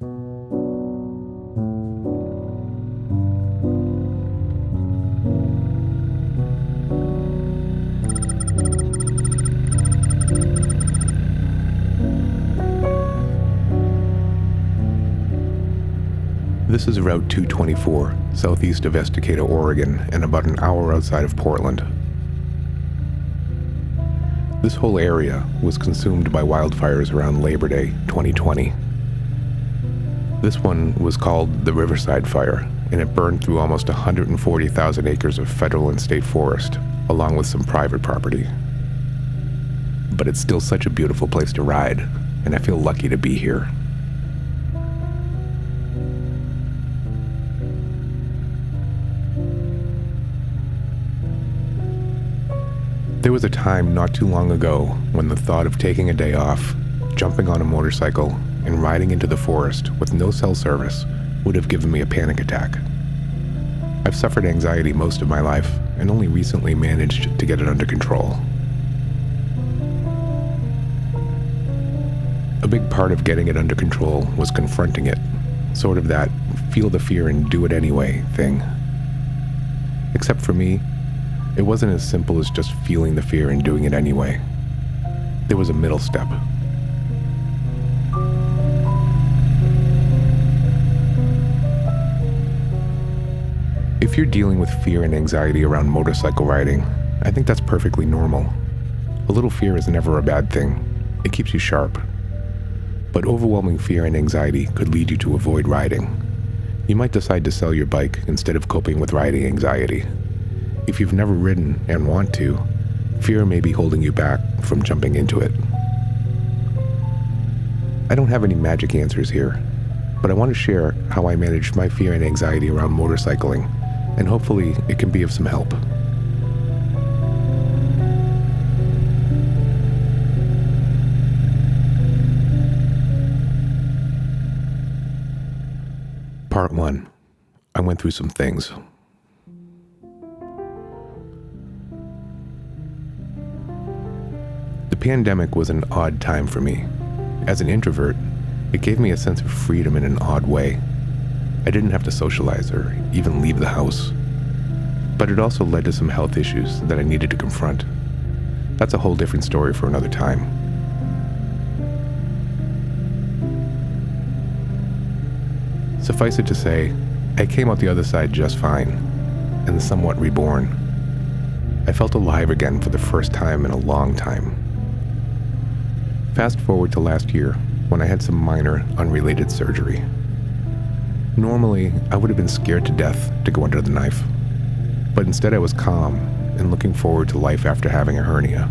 This is Route 224, southeast of Estacada, Oregon, and about an hour outside of Portland. This whole area was consumed by wildfires around Labor Day 2020. This one was called the Riverside Fire, and it burned through almost 140,000 acres of federal and state forest, along with some private property. But it's still such a beautiful place to ride, and I feel lucky to be here. There was a time not too long ago when the thought of taking a day off, jumping on a motorcycle, and riding into the forest with no cell service would have given me a panic attack. I've suffered anxiety most of my life and only recently managed to get it under control. A big part of getting it under control was confronting it, sort of that feel the fear and do it anyway thing. Except for me, it wasn't as simple as just feeling the fear and doing it anyway. There was a middle step. If you're dealing with fear and anxiety around motorcycle riding, I think that's perfectly normal. A little fear is never a bad thing. It keeps you sharp. But overwhelming fear and anxiety could lead you to avoid riding. You might decide to sell your bike instead of coping with riding anxiety. If you've never ridden and want to, fear may be holding you back from jumping into it. I don't have any magic answers here, but I want to share how I managed my fear and anxiety around motorcycling, and hopefully it can be of some help. Part 1. I went through some things. The pandemic was an odd time for me. As an introvert, it gave me a sense of freedom in an odd way. I didn't have to socialize or even leave the house. But it also led to some health issues that I needed to confront. That's a whole different story for another time. Suffice it to say, I came out the other side just fine, and somewhat reborn. I felt alive again for the first time in a long time. Fast forward to last year, when I had some minor, unrelated surgery. Normally, I would have been scared to death to go under the knife, but instead I was calm and looking forward to life after having a hernia.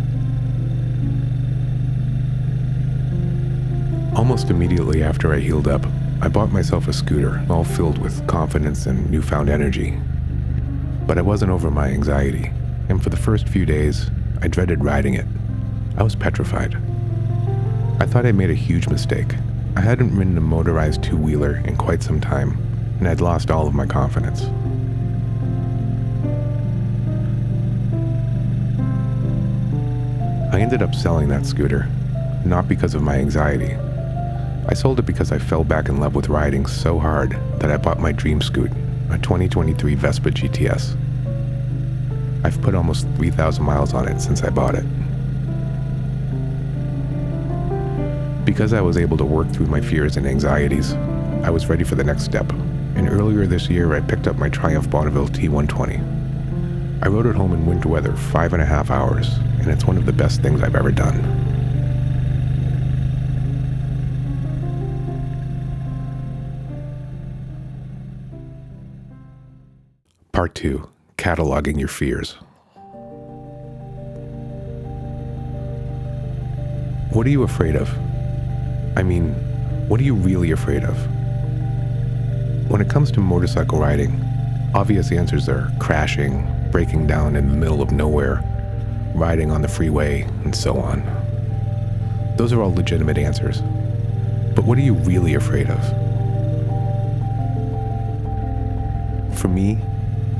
Almost immediately after I healed up, I bought myself a scooter, all filled with confidence and newfound energy. But I wasn't over my anxiety, and for the first few days, I dreaded riding it. I was petrified. I thought I made a huge mistake. I hadn't ridden a motorized two-wheeler in quite some time, and I'd lost all of my confidence. I ended up selling that scooter, not because of my anxiety. I sold it because I fell back in love with riding so hard that I bought my dream scoot, a 2023 Vespa GTS. I've put almost 3,000 miles on it since I bought it. Because I was able to work through my fears and anxieties, I was ready for the next step, and earlier this year I picked up my Triumph Bonneville T120. I rode it home in winter weather 5.5 hours, and it's one of the best things I've ever done. Part 2. Cataloging your fears. What are you afraid of? I mean, what are you really afraid of? When it comes to motorcycle riding, obvious answers are crashing, breaking down in the middle of nowhere, riding on the freeway, and so on. Those are all legitimate answers. But what are you really afraid of? For me,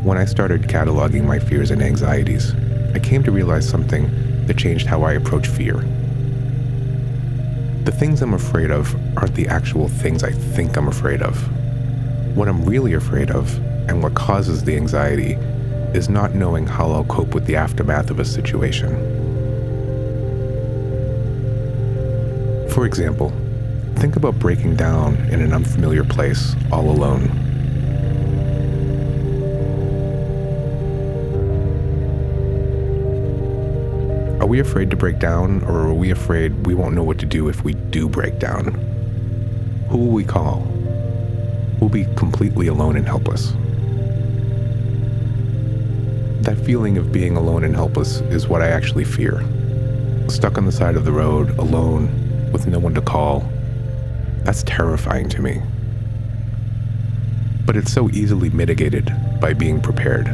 when I started cataloging my fears and anxieties, I came to realize something that changed how I approach fear. The The things I'm afraid of aren't the actual things I think I'm afraid of. What I'm really afraid of, and what causes the anxiety, is not knowing how I'll cope with the aftermath of a situation. For example, think about breaking down in an unfamiliar place all alone. Are we afraid to break down, or are we afraid we won't know what to do if we do break down? Who will we call? We'll be completely alone and helpless. That feeling of being alone and helpless is what I actually fear. Stuck on the side of the road, alone, with no one to call. That's terrifying to me. But it's so easily mitigated by being prepared.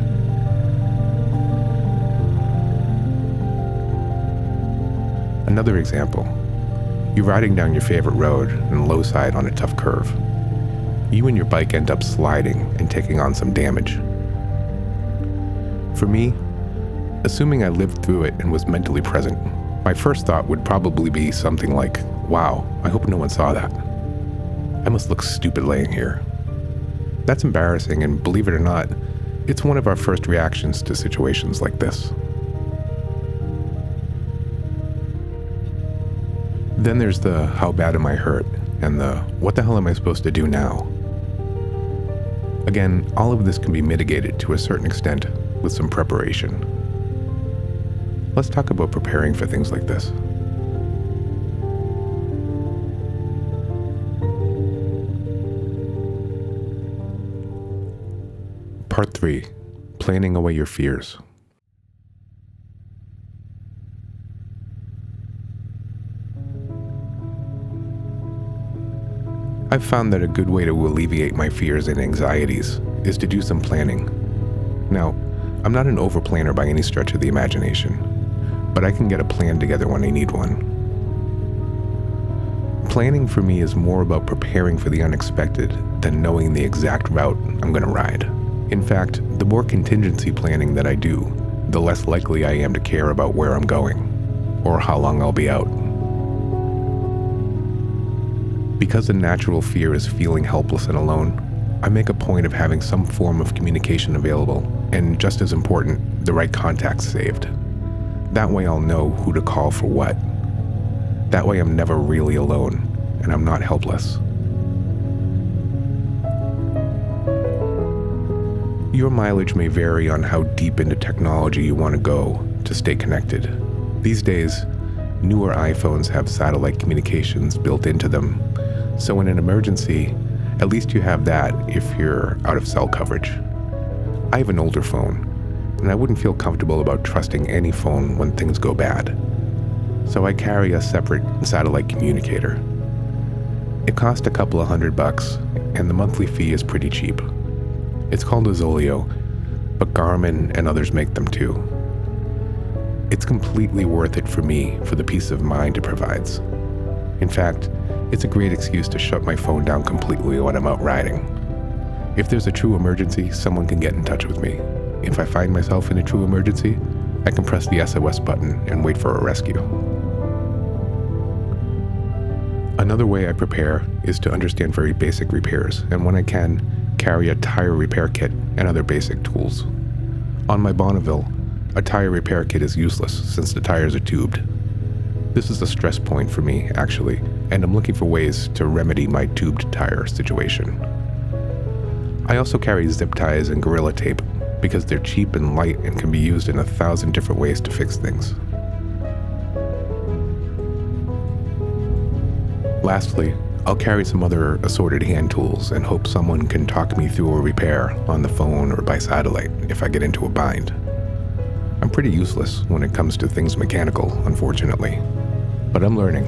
Another example, you're riding down your favorite road in low side on a tough curve. You and your bike end up sliding and taking on some damage. For me, assuming I lived through it and was mentally present, my first thought would probably be something like, wow, I hope no one saw that. I must look stupid laying here. That's embarrassing, and believe it or not, it's one of our first reactions to situations like this. Then there's the how bad am I hurt, and the what the hell am I supposed to do now? Again, all of this can be mitigated to a certain extent with some preparation. Let's talk about preparing for things like this. Part 3, planning away your fears. I've found that a good way to alleviate my fears and anxieties is to do some planning. Now, I'm not an over-planner by any stretch of the imagination, but I can get a plan together when I need one. Planning for me is more about preparing for the unexpected than knowing the exact route I'm going to ride. In fact, the more contingency planning that I do, the less likely I am to care about where I'm going or how long I'll be out. Because a natural fear is feeling helpless and alone, I make a point of having some form of communication available, and just as important, the right contacts saved. That way I'll know who to call for what. That way I'm never really alone, and I'm not helpless. Your mileage may vary on how deep into technology you want to go to stay connected. These days, newer iPhones have satellite communications built into them, so in an emergency, at least you have that if you're out of cell coverage. I have an older phone, and I wouldn't feel comfortable about trusting any phone when things go bad. So I carry a separate satellite communicator. It costs a couple of $100, and the monthly fee is pretty cheap. It's called a Zoleo, but Garmin and others make them too. It's completely worth it for me for the peace of mind it provides. In fact, it's a great excuse to shut my phone down completely when I'm out riding. If there's a true emergency, someone can get in touch with me. If I find myself in a true emergency, I can press the SOS button and wait for a rescue. Another way I prepare is to understand very basic repairs, and when I can, carry a tire repair kit and other basic tools. On my Bonneville, a tire repair kit is useless since the tires are tubed. This is a stress point for me, actually, and I'm looking for ways to remedy my tubed tire situation. I also carry zip ties and Gorilla Tape because they're cheap and light and can be used in 1,000 different ways to fix things. Lastly, I'll carry some other assorted hand tools and hope someone can talk me through a repair on the phone or by satellite if I get into a bind. I'm pretty useless when it comes to things mechanical, unfortunately, but I'm learning.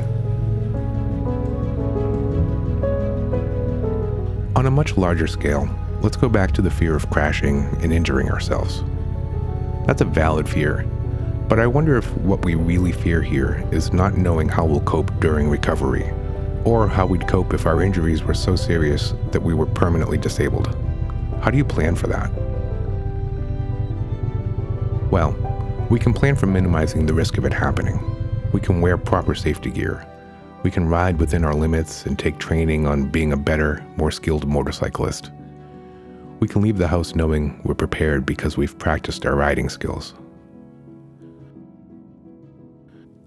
On a much larger scale, let's go back to the fear of crashing and injuring ourselves. That's a valid fear, but I wonder if what we really fear here is not knowing how we'll cope during recovery, or how we'd cope if our injuries were so serious that we were permanently disabled. How do you plan for that? Well, we can plan for minimizing the risk of it happening. We can wear proper safety gear. We can ride within our limits and take training on being a better, more skilled motorcyclist. We can leave the house knowing we're prepared because we've practiced our riding skills.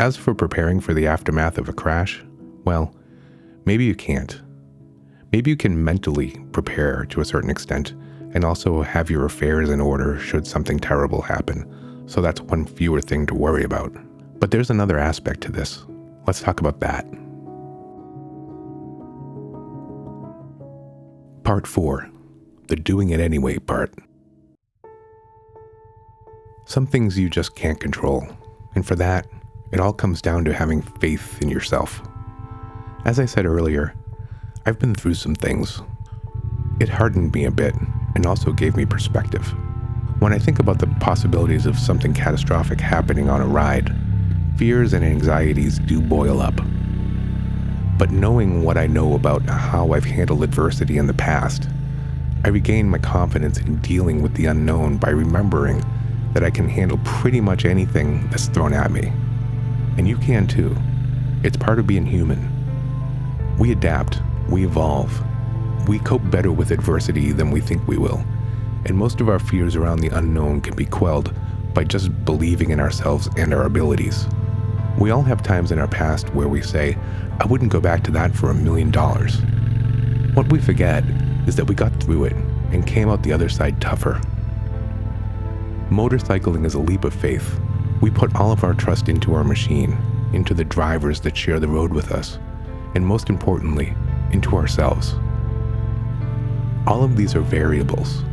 As for preparing for the aftermath of a crash, well, maybe you can't. Maybe you can mentally prepare to a certain extent and also have your affairs in order should something terrible happen, so that's one fewer thing to worry about. But there's another aspect to this. Let's talk about that. Part 4, the doing it anyway part. Some things you just can't control, and for that, it all comes down to having faith in yourself. As I said earlier, I've been through some things. It hardened me a bit and also gave me perspective. When I think about the possibilities of something catastrophic happening on a ride, fears and anxieties do boil up. But knowing what I know about how I've handled adversity in the past, I regain my confidence in dealing with the unknown by remembering that I can handle pretty much anything that's thrown at me. And you can too. It's part of being human. We adapt, we evolve, we cope better with adversity than we think we will. And most of our fears around the unknown can be quelled by just believing in ourselves and our abilities. We all have times in our past where we say, I wouldn't go back to that for $1 million. What we forget is that we got through it and came out the other side tougher. Motorcycling is a leap of faith. We put all of our trust into our machine, into the drivers that share the road with us, and most importantly, into ourselves. All of these are variables.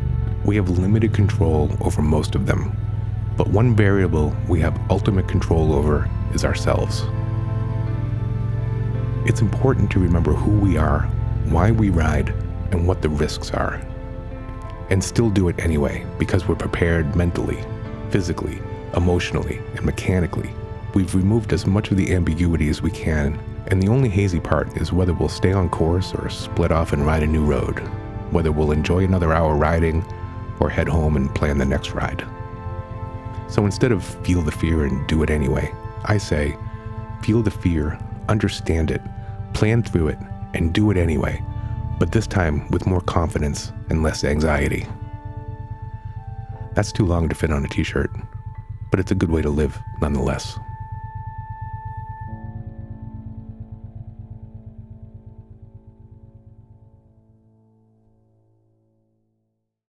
We have limited control over most of them, but one variable we have ultimate control over is ourselves. It's important to remember who we are, why we ride, and what the risks are. And still do it anyway, because we're prepared mentally, physically, emotionally, and mechanically. We've removed as much of the ambiguity as we can, and the only hazy part is whether we'll stay on course or split off and ride a new road, whether we'll enjoy another hour riding or head home and plan the next ride. So instead of feel the fear and do it anyway, I say, feel the fear, understand it, plan through it, and do it anyway, but this time with more confidence and less anxiety. That's too long to fit on a t-shirt, but it's a good way to live nonetheless.